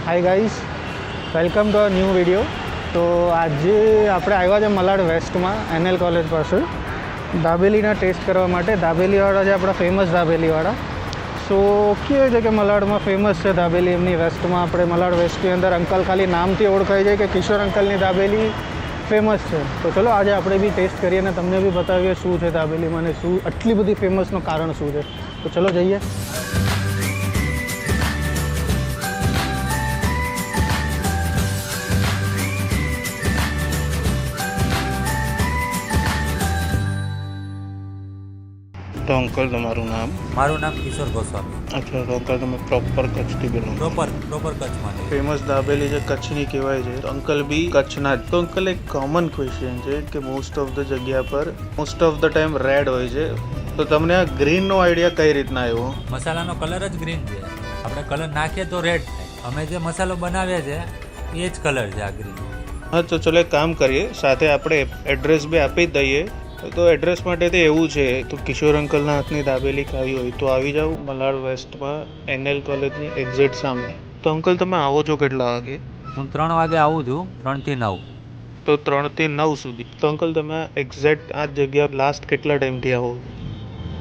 Hi guys, welcome to a new video. તો આજે આપણે આવ્યા છે મલાડ વેસ્ટમાં NL કોલેજ પાસે દાબેલીના ટેસ્ટ કરવા માટે. દાબેલીવાળા છે આપણા ફેમસ દાબેલીવાળા. સો કહે છે કે મલાડમાં ફેમસ છે દાબેલી એમની વેસ્ટમાં. આપણે મલાડ વેસ્ટની અંદર અંકલ ખાલી નામથી ઓળખાય છે કે કિશોર અંકલની દાબેલી ફેમસ છે. તો ચલો આજે આપણે બી ટેસ્ટ કરીએ અને તમને બી બતાવીએ શું છે દાબેલીમાં અને શું આટલી બધી ફેમસનું કારણ શું છે. તો ચલો જઈએ. તો અંકલ તમારું નામ? મારું નામ કિશોર ગોસ્વામી. અચ્છા, તો અંકલ તમે પ્રોપર કચ્છથી બિલોંગ? પ્રોપર કચ્છમાં. ફેમસ દાબેલી જે કચ્છની કહેવાય છે, તો અંકલ બી કચ્છના જ. તો અંકલ એક કોમન ક્વેશ્ચન છે કે મોસ્ટ ઓફ ધ જગ્યા પર most of the time red હોય છે, તો તમને આ ગ્રીનનો આઈડિયા કઈ રીતના આવ્યો? મસાલાનો કલર જ ગ્રીન છે. આપણે કલર નાખીએ તો રેડ થાય. અમે જે મસાલો બનાવીએ છીએ એ જ કલર છે આ ગ્રીન. હા, તો ચલો એક કામ કરીએ, સાથે આપણે એડ્રેસ બી આપી જ દઈએ. તો એડ્રેસ માટે તો એવું છે, તો કિશોર અંકલના હાથની દાબેલી ખાવી હોય તો આવી જાઓ મલાડ વેસ્ટમાં NL કોલેજની એક્ઝેક્ટ સામે. તો અંકલ તમે આવો છો કેટલા વાગે? હું 3 વાગે આવું છું, 3 થી 9. તો 3 થી 9 સુધી. તો અંકલ તમે એક્ઝેક્ટ આ જગ્યા લાસ્ટ કેટલા ટાઈમથી આવો?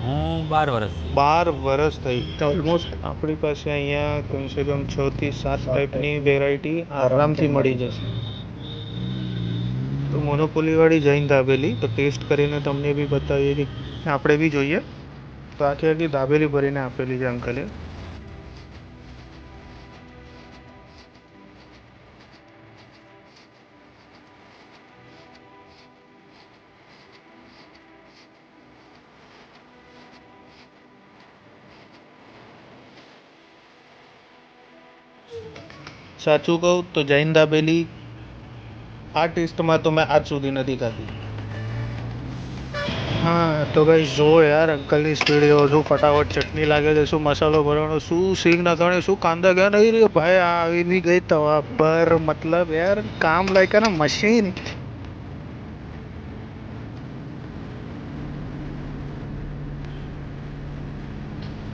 હું 12 વર્ષ. 12 વર્ષ થઈ. તો ઓલમોસ્ટ આપણી પાસે અહીંયા કમસે કમ 6 થી 7 ટાઈપની વેરાયટી આરામથી મળી જશે. તો મોનોપોલીવાળી જૈન દાબેલી તો ટેસ્ટ કરીને તમને બી બતાવીએ કે આપણે બી જોઈએ. તો આખી દાબેલી ભરીને આપેલી છે અંકલે. સાચું કહું તો જૈન દાબેલી આ ટેસ્ટમાં તો મેં આજ સુધી નથી ખાધી. હા, તો ભાઈ જો યાર અંકલની સ્પીડ જો શું ફટાફટ ચટણી લાગે છે, શું મસાલો ભરવાનો, શું સિંગ નાખવાની, શું કાંદા ગયા નહીં રે ભાઈ. આવી બી ગઈ તવા પર, મતલબ યાર કામ લાયક ના મશીન.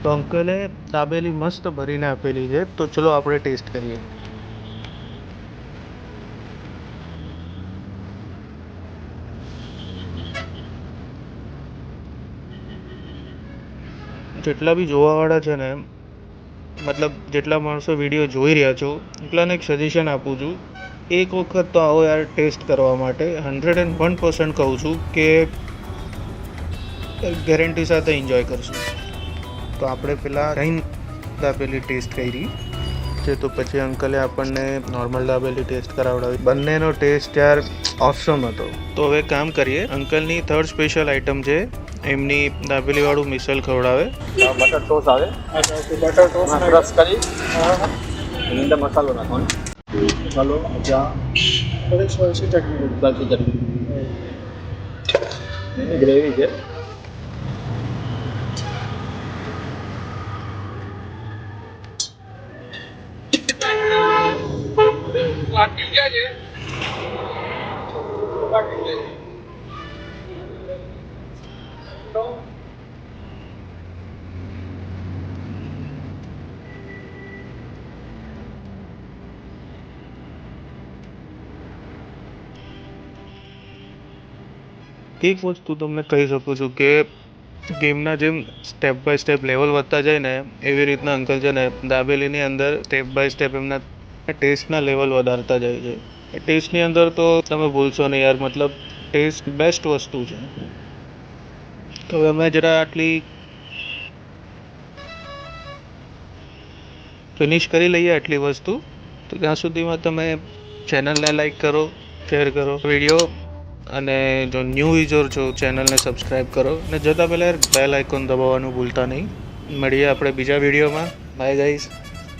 તો અંકલે દાબેલી મસ્ત ભરીને આપેલી છે, તો ચલો આપણે ટેસ્ટ કરીએ. જેટલા બી જોવાવાળા છે ને, મતલબ જેટલા માણસો વિડીયો જોઈ રહ્યા છો એટલાને એક સજેશન આપું છું, એક વખત તો આવો યાર ટેસ્ટ કરવા માટે. 101% કહું છું કે ગેરંટી સાથે એન્જોય કરશું. તો આપણે પહેલાં જૈન દાબેલી ટેસ્ટ કરી છે, તો પછી અંકલે આપણને નોર્મલ દાબેલી ટેસ્ટ કરાવડાવી. બંનેનો ટેસ્ટ યાર ઓસમ હતો. તો હવે કામ કરીએ, અંકલની થર્ડ સ્પેશિયલ આઇટમ છે એમની દાબેલીવાળું મિસલ ખવડાવે. બટર ટોસ આવે, બટર ટોસ ક્રશ કરી એની અંદર મસાલો નાખવાનો. મસાલો મજા સ્પાઈસી ચટણી એની ગ્રેવી છે. એક વસ્તુ તમને કહી શકું છું કે ગેમના જેમ સ્ટેપ બાય સ્ટેપ લેવલ વધતા જાય ને, એવી રીતના અંકલ છે ને દાબેલીની અંદર સ્ટેપ બાય સ્ટેપ એમના ટેસ્ટના લેવલ વધારતા જાય છે. એ ટેસ્ટની અંદર તો તમે ભૂલશો નહીં યાર, મતલબ ટેસ્ટ બેસ્ટ વસ્તુ છે. તો હવે અમે જરા આટલી ફિનિશ કરી લઈએ આટલી વસ્તુ. તો ત્યાં સુધીમાં તમે ચેનલને લાઈક કરો, શેર કરો વિડીયો, અને જો ન્યૂ યુઝર છો ચેનલને સબસ્ક્રાઈબ કરો, અને જતાં પહેલાં બેલ આઇકોન દબાવવાનું ભૂલતા નહીં. મળીએ આપણે બીજા વિડીયોમાં. By guys.